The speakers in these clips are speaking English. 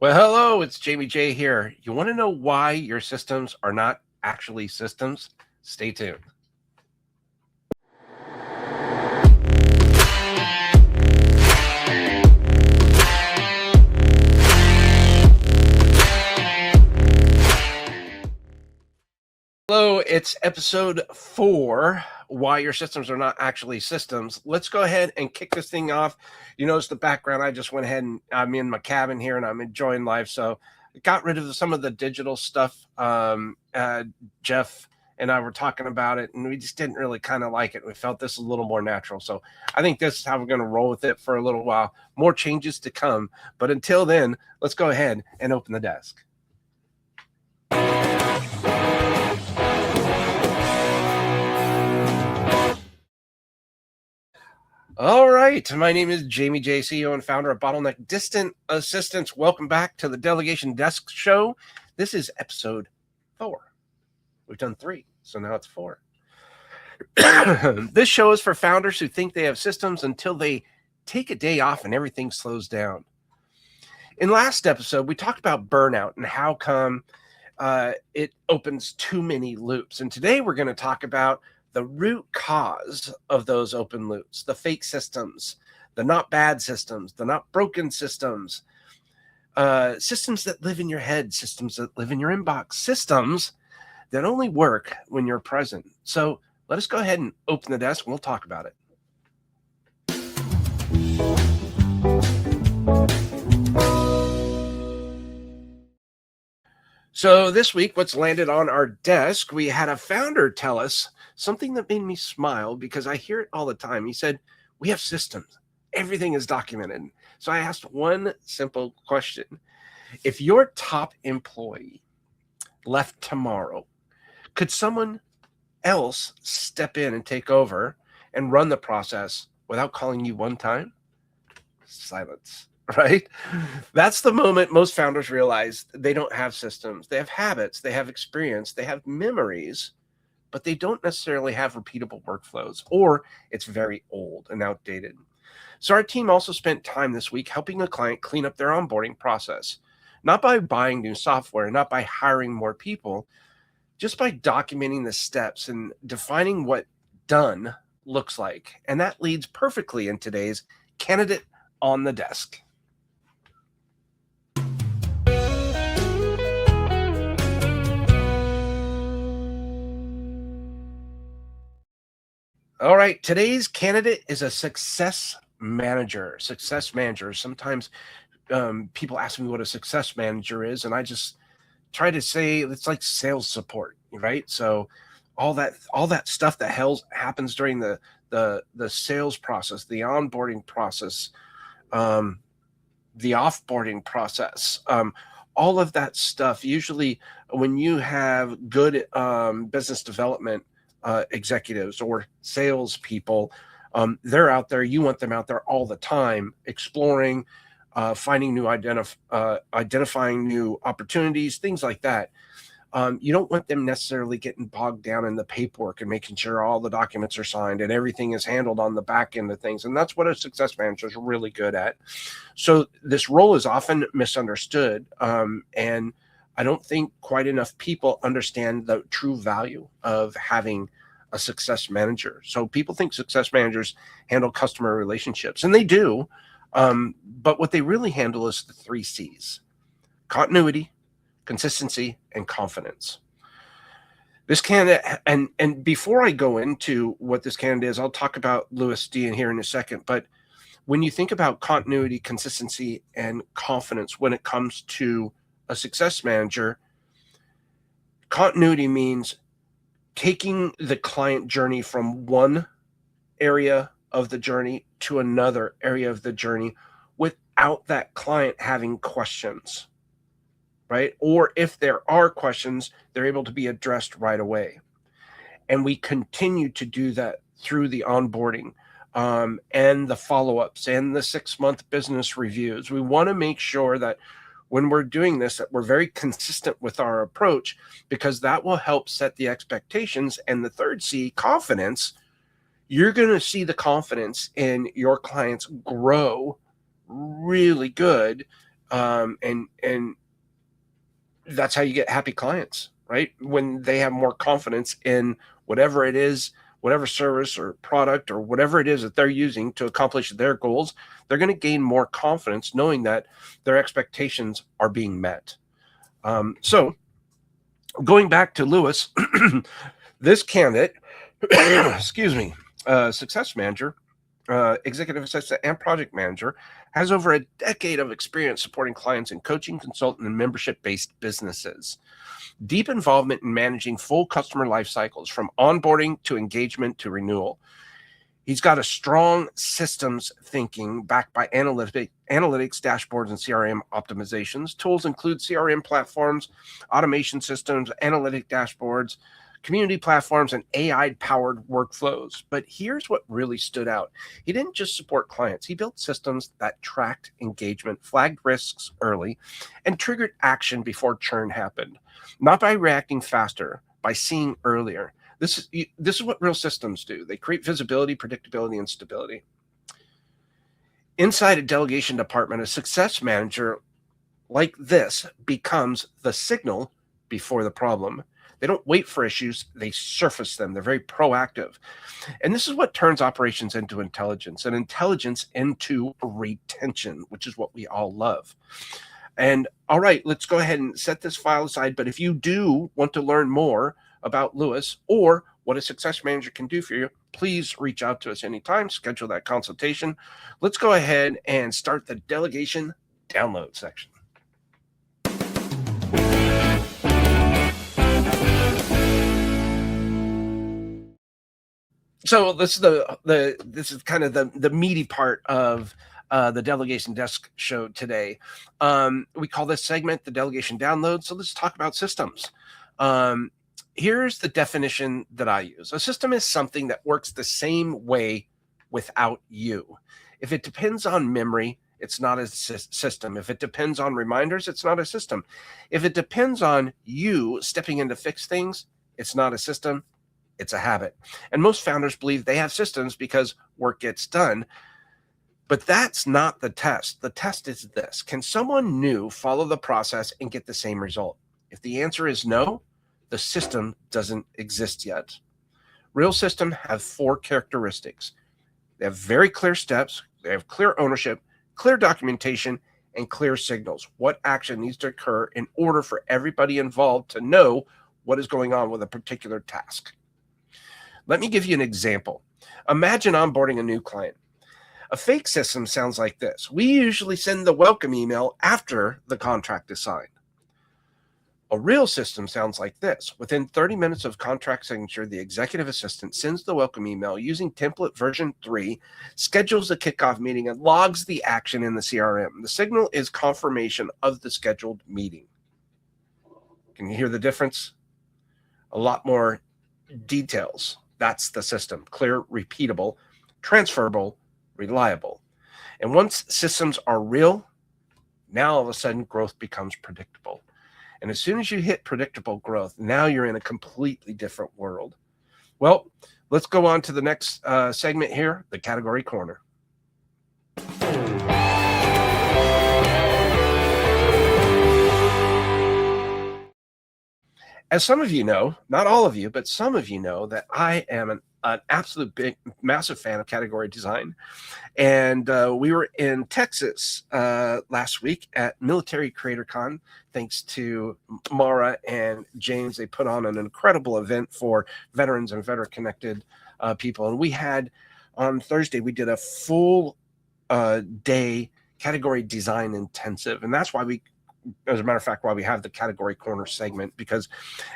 Well, hello, it's Jaime Jay here. You want to know why your systems are not actually systems? Stay tuned. Hello, it's episode 4, Why Your Systems Are Not Actually Systems. Let's go ahead and kick this thing off. You notice the background. I just went ahead and I'm in my cabin here and I'm enjoying life. So I got rid of some of the digital stuff. Jeff and I were talking about it and we just didn't really kind of like it. We felt this a little more natural. So I think this is how we're going to roll with it for a little while. More changes to come. But until then, let's go ahead and open the desk. All right. My name is Jaime Jay, CEO and founder of Bottleneck Distant Assistance. Welcome back to the Delegation Desk Show. This is episode 4. We've done 3, so now it's 4. This show is for founders who think they have systems until they take a day off and everything slows down. In last episode, we talked about burnout and how come it opens too many loops. And today we're going to talk about the root cause of those open loops, the fake systems, the not bad systems, the not broken systems, systems that live in your head, systems that live in your inbox, systems that only work when you're present. So let us go ahead and open the desk and we'll talk about it. So this week, what's landed on our desk, we had a founder tell us something that made me smile because I hear it all the time. He said, we have systems. Everything is documented. So I asked one simple question. If your top employee left tomorrow, could someone else step in and take over and run the process without calling you one time? Silence. Right? That's the moment most founders realize they don't have systems. They have habits, they have experience, they have memories, but they don't necessarily have repeatable workflows, or it's very old and outdated. So our team also spent time this week helping a client clean up their onboarding process, not by buying new software, not by hiring more people, just by documenting the steps and defining what done looks like. And that leads perfectly in today's candidate on the desk. All right, today's candidate is a success manager. Sometimes people ask me what a success manager is, and I just try to say it's like sales support, right? So all that stuff that happens during the sales process, the onboarding process, the offboarding process, all of that stuff. Usually, when you have good business development executives or salespeople, they're out there. You want them out there all the time, exploring, finding new identifying new opportunities, things like that. You don't want them necessarily getting bogged down in the paperwork and making sure all the documents are signed and everything is handled on the back end of things. And that's what a success manager is really good at. So this role is often misunderstood, and I don't think quite enough people understand the true value of having a success manager. So people think success managers handle customer relationships, and they do. But what they really handle is the 3 C's: continuity, consistency, and confidence. This candidate, and before I go into what this candidate is, I'll talk about Louis Dean here in a second. But when you think about continuity, consistency, and confidence when it comes to a success manager, continuity means taking the client journey from one area of the journey to another area of the journey without that client having questions, right? Or if there are questions, they're able to be addressed right away. And we continue to do that through the onboarding and the follow-ups and the 6-month business reviews. We want to make sure that when we're doing this, that we're very consistent with our approach, because that will help set the expectations. And the 3rd C, confidence, you're going to see the confidence in your clients grow really good And that's how you get happy clients, right? When they have more confidence in whatever it is, whatever service or product or whatever it is that they're using to accomplish their goals, they're going to gain more confidence knowing that their expectations are being met. So going back to Lewis, this candidate, excuse me, success manager, executive assistant, and project manager, has over a decade of experience supporting clients in coaching, consultant, and membership-based businesses. Deep involvement in managing full customer life cycles from onboarding to engagement to renewal. He's got a strong systems thinking backed by analytics, dashboards, and CRM optimizations. Tools include CRM platforms, automation systems, analytic dashboards, community platforms, and AI-powered workflows. But here's what really stood out. He didn't just support clients. He built systems that tracked engagement, flagged risks early, and triggered action before churn happened. Not by reacting faster, by seeing earlier. This is what real systems do. They create visibility, predictability, and stability. Inside a delegation department, a success manager like this becomes the signal before the problem. They don't wait for issues, they surface them. They're very proactive. And this is what turns operations into intelligence, and intelligence into retention, which is what we all love. And all right, let's go ahead and set this file aside. But if you do want to learn more about Lewis or what a success manager can do for you, please reach out to us anytime, schedule that consultation. Let's go ahead and start the delegation download section. So this is kind of the meaty part of the Delegation Desk Show today. We call this segment the Delegation Download. So let's talk about systems. Here's the definition that I use. A system is something that works the same way without you. If it depends on memory, it's not a system. If it depends on reminders, it's not a system. If it depends on you stepping in to fix things, it's not a system. It's a habit. And most founders believe they have systems because work gets done. But that's not the test. The test is this. Can someone new follow the process and get the same result? If the answer is no, the system doesn't exist yet. Real systems have 4 characteristics. They have very clear steps. They have clear ownership, clear documentation, and clear signals. What action needs to occur in order for everybody involved to know what is going on with a particular task. Let me give you an example. Imagine onboarding a new client. A fake system sounds like this. We usually send the welcome email after the contract is signed. A real system sounds like this. Within 30 minutes of contract signature, the executive assistant sends the welcome email using template version 3, schedules the kickoff meeting, and logs the action in the CRM. The signal is confirmation of the scheduled meeting. Can you hear the difference? A lot more details. That's the system. Clear, repeatable, transferable, reliable. And once systems are real, now all of a sudden growth becomes predictable. And as soon as you hit predictable growth, now you're in a completely different world. Well, let's go on to the next segment here, the category corner. As some of you know, not all of you, but some of you know that I am an absolute massive fan of category design. And we were in Texas last week at Military Creator Con. Thanks to Mara and James, they put on an incredible event for veterans and veteran-connected people. And we had, on Thursday, we did a full day category design intensive. And that's why we, as a matter of fact, why we have the category corner segment, because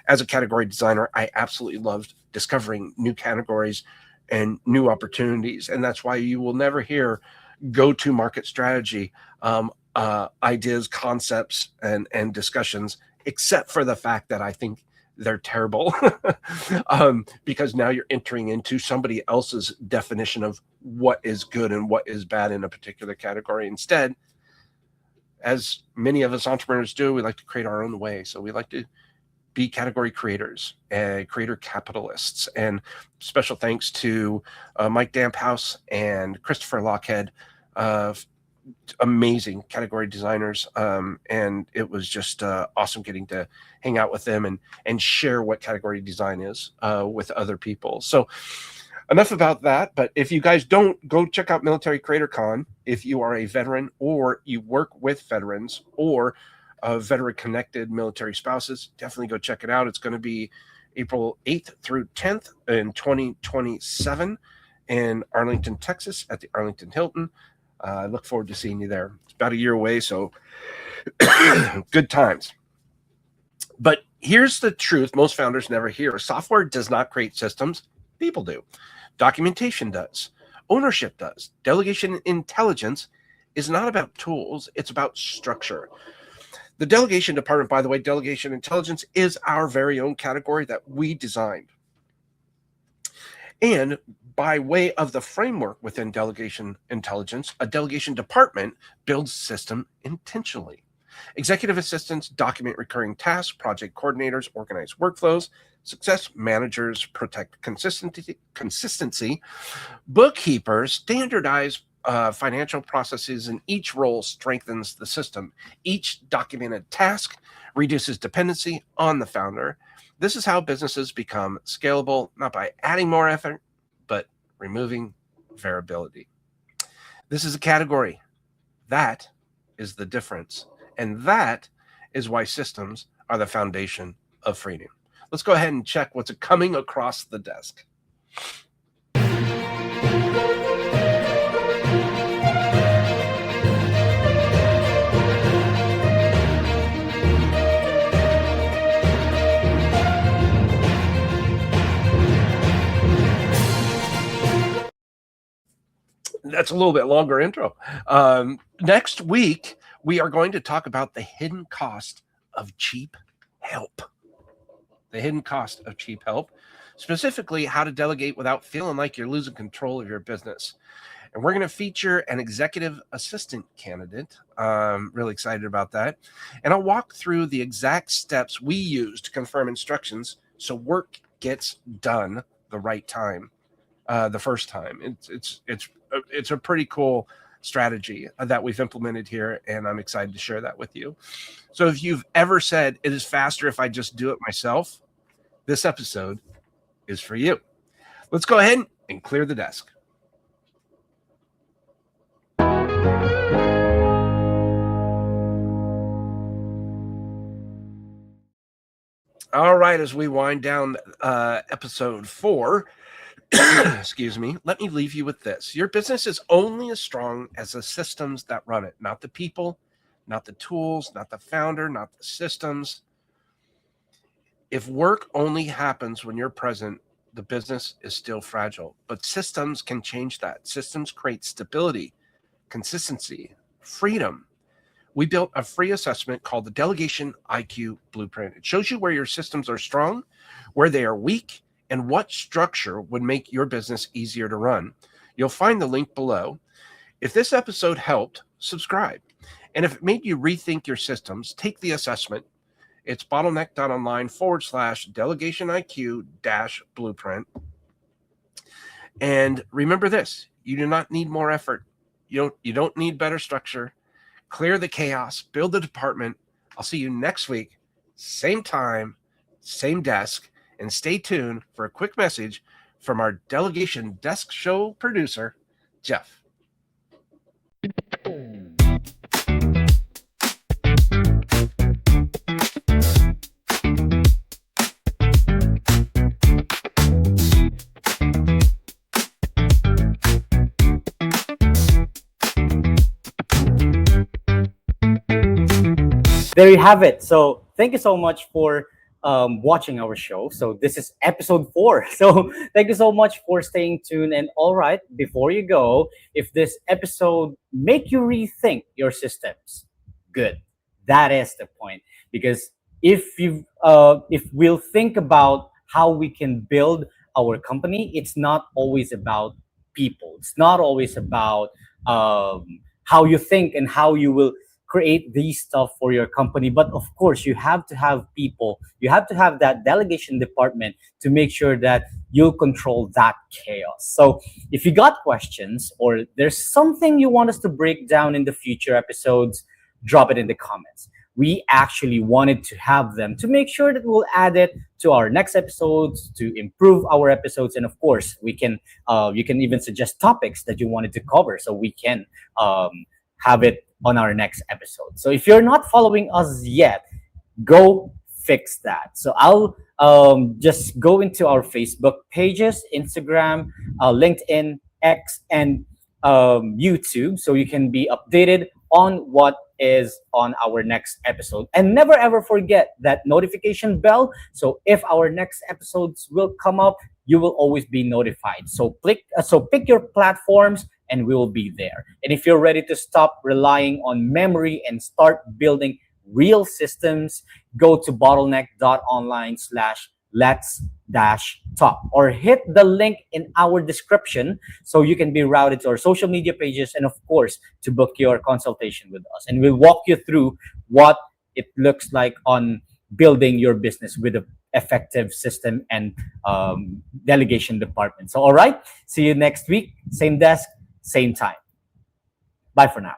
as a category designer, I absolutely loved discovering new categories and new opportunities. And that's why you will never hear go-to-market strategy ideas, concepts, and discussions, except for the fact that I think they're terrible because now you're entering into somebody else's definition of what is good and what is bad in a particular category. Instead, as many of us entrepreneurs do, we like to create our own way. So we like to be category creators and creator capitalists. And special thanks to Mike Damphouse and Christopher Lockhead amazing category designers, and it was just awesome getting to hang out with them and share what category design is with other people. So enough about that. But if you guys don't, go check out Military Creator Con. If you are a veteran or you work with veterans or veteran connected military spouses, definitely go check it out. It's going to be April 8th through 10th in 2027 in Arlington, Texas at the Arlington Hilton. I look forward to seeing you there. It's about a year away, so good times. But here's the truth most founders never hear. Software does not create systems. People do. Documentation does. Ownership does. Delegation intelligence is not about tools. It's about structure. The delegation department, by the way, delegation intelligence is our very own category that we designed. And by way of the framework within delegation intelligence, a delegation department builds system intentionally. Executive assistants document recurring tasks, project coordinators organize workflows, success managers protect consistency, bookkeepers standardize financial processes, and each role strengthens the system. Each documented task reduces dependency on the founder. This is how businesses become scalable, not by adding more effort, but removing variability. This is a category. That is the difference. And that is why systems are the foundation of freedom. Let's go ahead and check what's coming across the desk. That's a little bit longer intro. Next week, we are going to talk about the hidden cost of cheap help. The hidden cost of cheap help, specifically how to delegate without feeling like you're losing control of your business. And we're going to feature an executive assistant candidate. Really excited about that. And I'll walk through the exact steps we use to confirm instructions so work gets done the right time, the first time. It's a pretty cool strategy that we've implemented here, and I'm excited to share that with you. So if you've ever said it is faster if I just do it myself, this episode is for you. Let's go ahead and clear the desk. All right, as we wind down episode 4, excuse me, let me leave you with this. Your business is only as strong as the systems that run it, not the people, not the tools, not the founder, not the systems. If work only happens when you're present, the business is still fragile. But systems can change that. Systems create stability, consistency, freedom. We built a free assessment called the Delegation IQ Blueprint. It shows you where your systems are strong, where they are weak, and what structure would make your business easier to run. You'll find the link below. If this episode helped, subscribe. And if it made you rethink your systems, take the assessment. It's bottleneck.online/delegation IQ-blueprint. And remember this, you do not need more effort. You don't need better structure. Clear the chaos, build the department. I'll see you next week, same time, same desk. And stay tuned for a quick message from our Delegation Desk Show producer, Jeff. There you have it. So thank you so much for watching our show. So this is episode 4. So thank you so much for staying tuned. And all right, before you go, if this episode make you rethink your systems, good. That is the point. Because if we'll think about how we can build our company, it's not always about people. It's not always about how you think and how you will create these stuff for your company. But of course, you have to have people, you have to have that delegation department to make sure that you control that chaos. So if you got questions or there's something you want us to break down in the future episodes, drop it in the comments. We actually wanted to have them to make sure that we'll add it to our next episodes to improve our episodes. And of course, we can you can even suggest topics that you wanted to cover so we can have it on our next episode. So if you're not following us yet, go fix that. So I'll just go into our Facebook pages, Instagram, LinkedIn, X, and YouTube, so you can be updated on what is on our next episode. And never ever forget that notification bell. So if our next episodes will come up, you will always be notified. So pick your platforms and we will be there. And if you're ready to stop relying on memory and start building real systems, go to bottleneck.online/let's-talk or hit the link in our description so you can be routed to our social media pages and of course to book your consultation with us. And we'll walk you through what it looks like on building your business with an effective system and delegation department. So all right, see you next week, same desk, same time. Bye for now.